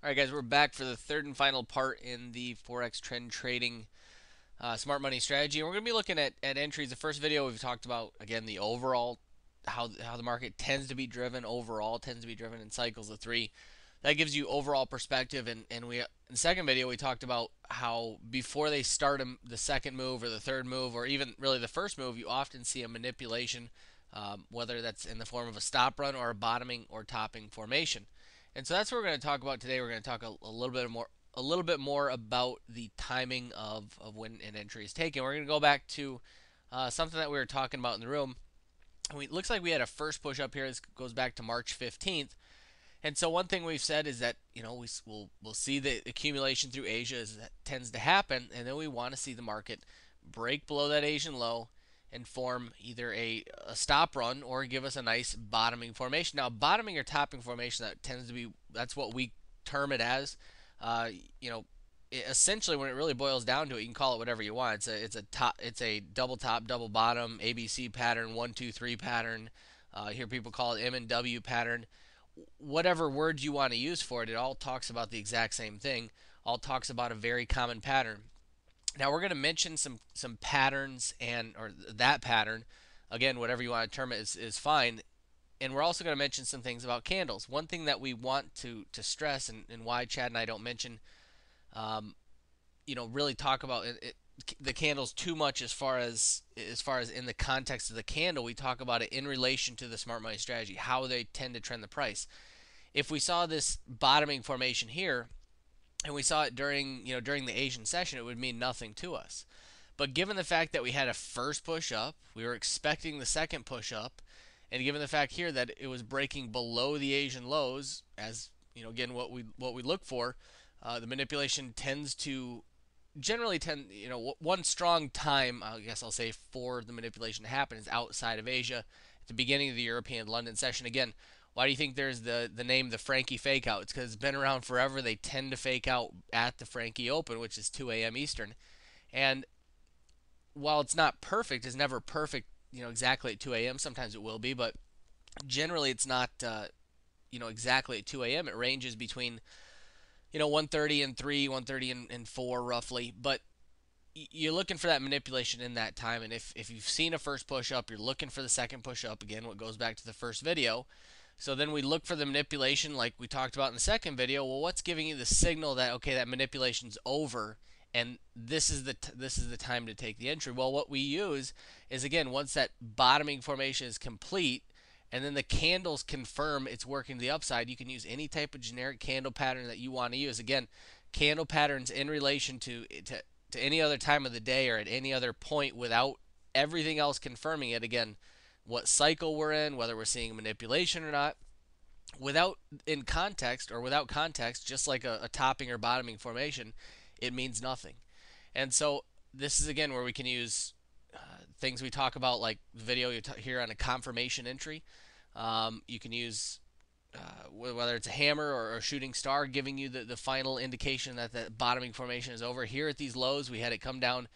Alright guys, we're back for the third and final part in the Forex trend trading smart money strategy. And we're going to be looking at entries. The first video we've talked about, again, the overall, how the market tends to be driven overall, tends to be driven in cycles of three. That gives you overall perspective. And in the second video, we talked about how before they start the second move or the third move or even really the first move, you often see a manipulation, whether that's in the form of a stop run or a bottoming or topping formation. And so that's what we're going to talk about today. We're going to talk a little bit more about the timing of when an entry is taken. We're going to go back to something that we were talking about in the room. It looks like we had a first push up here. This goes back to March 15th. And so one thing we've said is that we'll see the accumulation through Asia as that tends to happen, and then we want to see the market break below that Asian low and form either a stop run or give us a nice bottoming formation. Now, bottoming or topping formation, that's what we term it as. Essentially, when it really boils down to it, you can call it whatever you want. It's a double top, double bottom, ABC pattern, 1, 2, 3 pattern. Here people call it M and W pattern. Whatever word you want to use for it, it all talks about the exact same thing. All talks about a very common pattern. Now we're going to mention some patterns or that pattern. Again, whatever you want to term it is fine. And we're also going to mention some things about candles. One thing that we want to stress and why Chad and I don't mention, really talk about the candles too much as far as in the context of the candle. We talk about it in relation to the smart money strategy, how they tend to trend the price. If we saw this bottoming formation here, and we saw it during the Asian session, it would mean nothing to us. But given the fact that we had a first push up, we were expecting the second push up, and given the fact here that it was breaking below the Asian lows, as again what we look for, the manipulation generally tend one strong time, I guess I'll say, for the manipulation to happen is outside of Asia at the beginning of the European London session. Again, why do you think there's the name the Frankie fake out? It's because it's been around forever. They tend to fake out at the Frankie Open, which is 2 a.m. Eastern. And while it's not perfect, it's never perfect, exactly at 2 a.m. Sometimes it will be, but generally it's not, exactly at 2 a.m. It ranges between, 1:30 and 3, 1:30 and 4 roughly. But you're looking for that manipulation in that time. And if you've seen a first push up, you're looking for the second push up. Again, what goes back to the first video. So then we look for the manipulation like we talked about in the second video. Well, what's giving you the signal that, okay, that manipulation's over and this is the time to take the entry? Well, what we use is, again, once that bottoming formation is complete and then the candles confirm it's working to the upside, you can use any type of generic candle pattern that you want to use. Again, candle patterns in relation to any other time of the day or at any other point without everything else confirming it. Again, what cycle we're in, whether we're seeing manipulation or not, without context, just like a topping or bottoming formation, it means nothing. And so this is again where we can use things we talk about, like the video you hear on a confirmation entry. You can use whether it's a hammer or a shooting star, giving you the final indication that the bottoming formation is over. Here at these lows, we had it come down,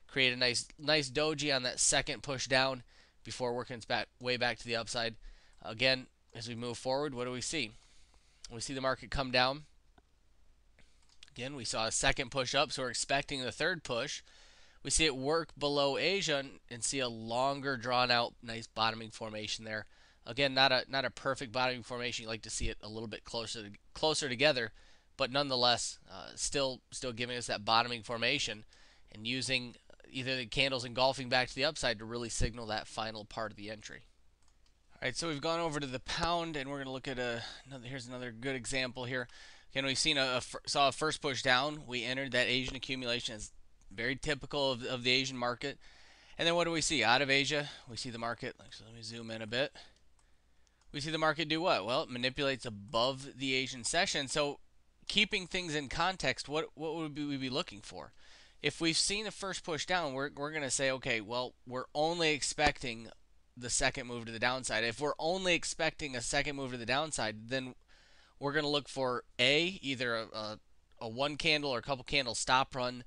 create a nice doji on that second push down before working its way back to the upside. Again, as we move forward, what do we see? We see the market come down. Again, we saw a second push up, so we're expecting the third push. We see it work below Asia and see a longer drawn out nice bottoming formation there. Again, not a perfect bottoming formation. You like to see it a little bit closer together, but nonetheless, still giving us that bottoming formation and using either the candles engulfing back to the upside to really signal that final part of the entry. All right, so we've gone over to the pound, and we're going to look at here's another good example here. Again, we've seen saw a first push down. We entered that Asian accumulation as very typical of the Asian market. And then what do we see? Out of Asia, we see the market. So let me zoom in a bit. We see the market do what? Well, it manipulates above the Asian session. So keeping things in context, what would we be looking for? If we've seen a first push down, we're going to say, okay, well, we're only expecting the second move to the downside. If we're only expecting a second move to the downside, then we're going to look for either a one candle or a couple candle stop run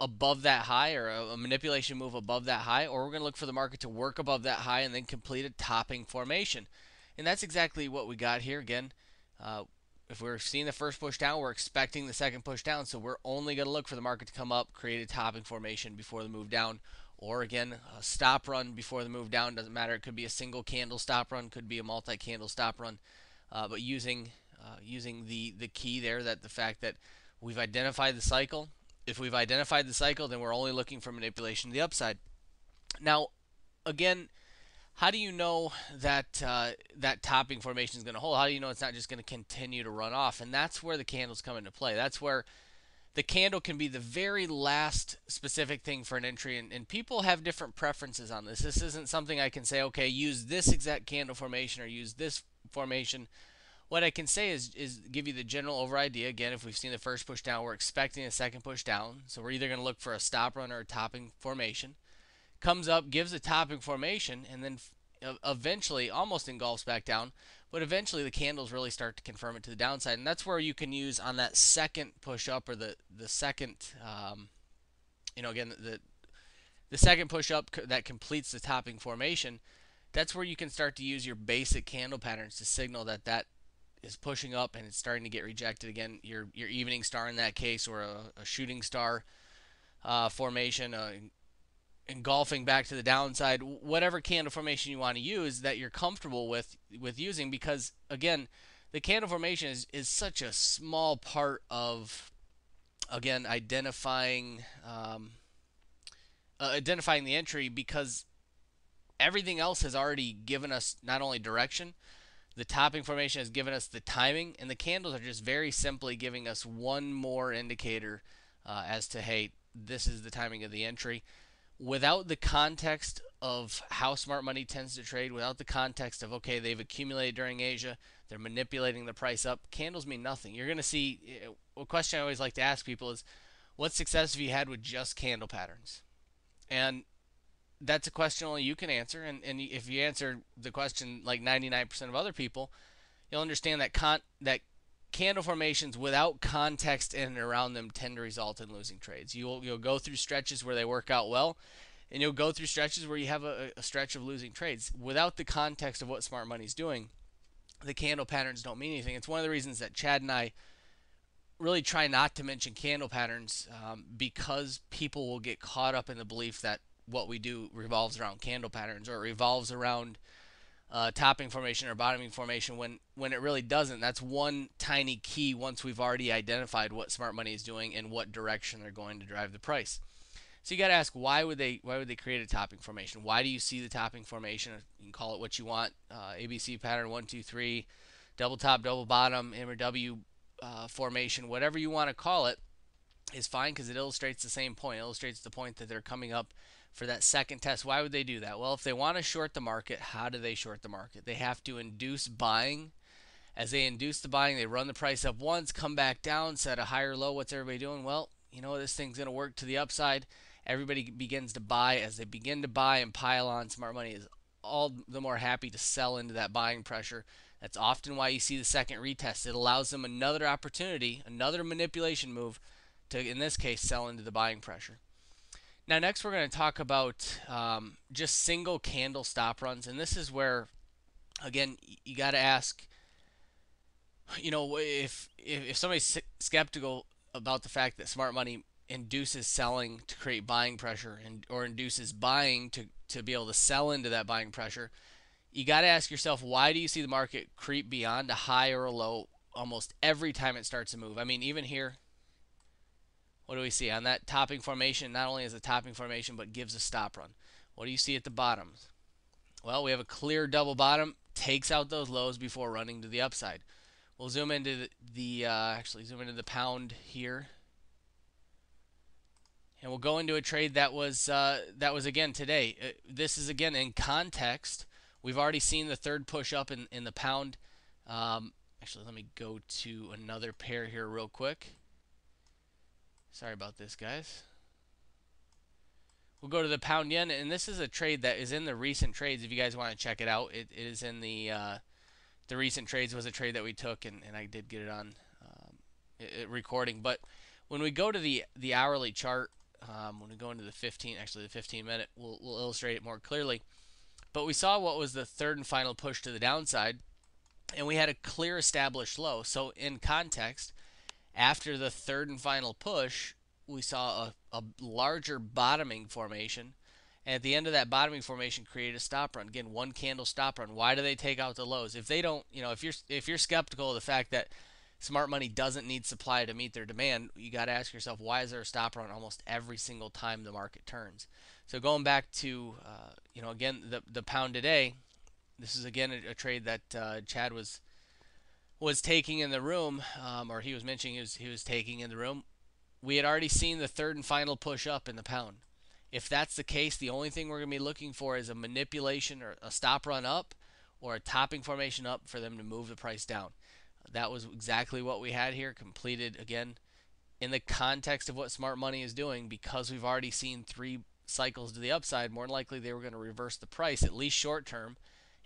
above that high, or a manipulation move above that high, or we're going to look for the market to work above that high and then complete a topping formation. And that's exactly what we got here. Again, if we're seeing the first push down, we're expecting the second push down. So we're only going to look for the market to come up, create a topping formation before the move down. Or again, a stop run before the move down. Doesn't matter. It could be a single candle stop run, could be a multi-candle stop run. But using the key there, that the fact that we've identified the cycle. If we've identified the cycle, then we're only looking for manipulation to the upside. Now, again, how do you know that that topping formation is going to hold? How do you know it's not just going to continue to run off? And that's where the candles come into play. That's where the candle can be the very last specific thing for an entry, and people have different preferences on this. This isn't something I can say, okay, use this exact candle formation or use this formation. What I can say is give you the general over idea. Again, if we've seen the first push down, we're expecting a second push down. So we're either going to look for a stop run or a topping formation. Comes up, gives a topping formation, and then eventually almost engulfs back down. But eventually the candles really start to confirm it to the downside. And that's where you can use on that second push up, or the second, again, the second push up that completes the topping formation. That's where you can start to use your basic candle patterns to signal that that is pushing up and it's starting to get rejected again. Your evening star in that case, or a shooting star formation, engulfing back to the downside, whatever candle formation you want to use that you're comfortable with using, because again, the candle formation is such a small part of, again, identifying the entry, because everything else has already given us not only direction, the topping formation has given us the timing, and the candles are just very simply giving us one more indicator as to, hey, this is the timing of the entry. Without the context of how smart money tends to trade, without the context of, okay, they've accumulated during Asia, they're manipulating the price up, candles mean nothing. You're going to see, a question I always like to ask people is, what success have you had with just candle patterns? And that's a question only you can answer. And if you answer the question like 99% of other people, you'll understand that candle formations without context in and around them tend to result in losing trades. You'll go through stretches where they work out well, and you'll go through stretches where you have a stretch of losing trades. Without the context of what smart money's doing, the candle patterns don't mean anything. It's one of the reasons that Chad and I really try not to mention candle patterns, because people will get caught up in the belief that what we do revolves around candle patterns, or it revolves around topping formation or bottoming formation, when it really doesn't. That's one tiny key once we've already identified what smart money is doing and what direction they're going to drive the price. So you got to ask, why would they create a topping formation? Why do you see the topping formation? You can call it what you want, ABC pattern 1 2 3, double top, double bottom, M or W formation, whatever you want to call it is fine, because it illustrates the same point. It illustrates the point that they're coming up for that second test. Why would they do that? Well, if they want to short the market, how do they short the market? They have to induce buying. As they induce the buying, they run the price up once, come back down, set a higher low. What's everybody doing? Well, this thing's going to work to the upside. Everybody begins to buy. As they begin to buy and pile on, smart money is all the more happy to sell into that buying pressure. That's often why you see the second retest. It allows them another opportunity, another manipulation move to, in this case, sell into the buying pressure. Now, next we're going to talk about just single candle stop runs, and this is where, again, you got to ask, if somebody's skeptical about the fact that smart money induces selling to create buying pressure, or induces buying to be able to sell into that buying pressure, you got to ask yourself, why do you see the market creep beyond a high or a low almost every time it starts to move? I mean, even here, what do we see? On that topping formation, not only is a topping formation, but gives a stop run. What do you see at the bottom? Well, we have a clear double bottom, takes out those lows before running to the upside. We'll zoom into zoom into the pound here, and we'll go into a trade that was again today. This is again in context. We've already seen the third push up in the pound. Actually, let me go to another pair here real quick. Sorry about this, guys. We'll go to the pound yen, and this is a trade that is in the recent trades. If you guys want to check it out, it is in the recent trades. Was a trade that we took, and I did get it on recording. But when we go to the hourly chart, when we go into the 15 minute, we'll illustrate it more clearly. But we saw what was the third and final push to the downside, and we had a clear established low. So in context, after the third and final push, we saw a larger bottoming formation. And at the end of that bottoming formation, created a stop run. Again, one candle stop run. Why do they take out the lows? If they don't, if you're skeptical of the fact that smart money doesn't need supply to meet their demand, you got to ask yourself, why is there a stop run almost every single time the market turns? So going back to, again, the pound today, this is again a trade that Chad was taking in the room, or he was mentioning he was taking in the room. We had already seen the third and final push up in the pound. If that's the case, the only thing we're going to be looking for is a manipulation or a stop run up or a topping formation up for them to move the price down. That was exactly what we had here, completed again in the context of what smart money is doing. Because we've already seen 3 cycles to the upside, more than likely they were going to reverse the price, at least short term.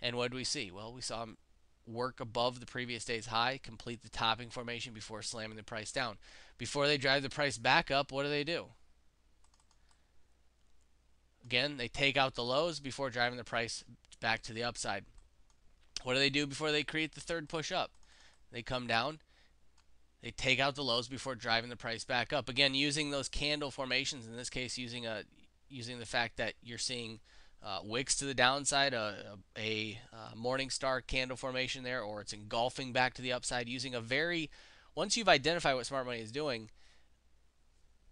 And what did we see? Well, we saw them work above the previous day's high, complete the topping formation before slamming the price down. Before they drive the price back up, what do? Again, they take out the lows before driving the price back to the upside. What do they do before they create the third push up? They come down, they take out the lows before driving the price back up. Again, using those candle formations, in this case using the fact that you're seeing wicks to the downside, a morning star candle formation there, or it's engulfing back to the upside, using once you've identified what smart money is doing,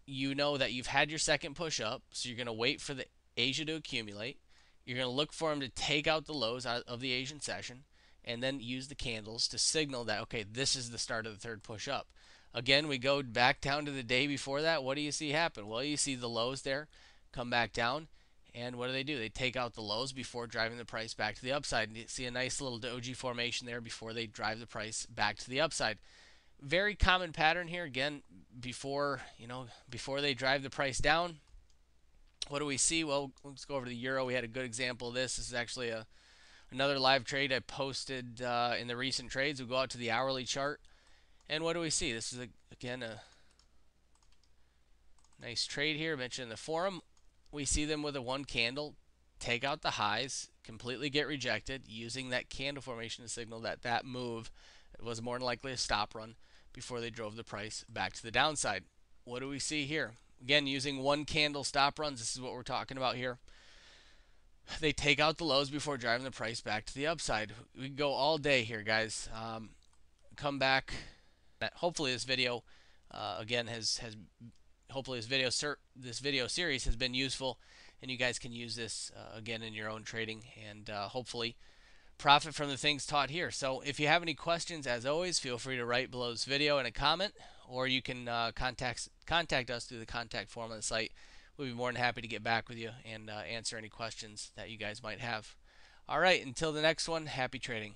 you know that you've had your second push up, so you're going to wait for the Asia to accumulate. You're going to look for them to take out the lows out of the Asian session, and then use the candles to signal that, okay, this is the start of the third push up. Again, we go back down to the day before that. What do you see happen? Well, you see the lows there come back down, and what do? They take out the lows before driving the price back to the upside. And you see a nice little doji formation there before they drive the price back to the upside. Very common pattern here. Again, before they drive the price down, what do we see? Well, let's go over to the euro. We had a good example of this. This is actually another live trade I posted in the recent trades. We'll go out to the hourly chart, and what do we see? This is again a nice trade here. Mentioned in the forum. We see them with a one candle take out the highs, completely get rejected, using that candle formation to signal that that move was more than likely a stop run before they drove the price back to the downside. What do we see here? Again, using one candle stop runs, this is what we're talking about here. They take out the lows before driving the price back to the upside. We can go all day here, guys. Come back. Hopefully this video, again, hopefully this video series has been useful, and you guys can use this again in your own trading, and hopefully profit from the things taught here. So if you have any questions, as always, feel free to write below this video in a comment, or you can contact us through the contact form on the site. We'll be more than happy to get back with you and answer any questions that you guys might have. All right, until the next one, happy trading.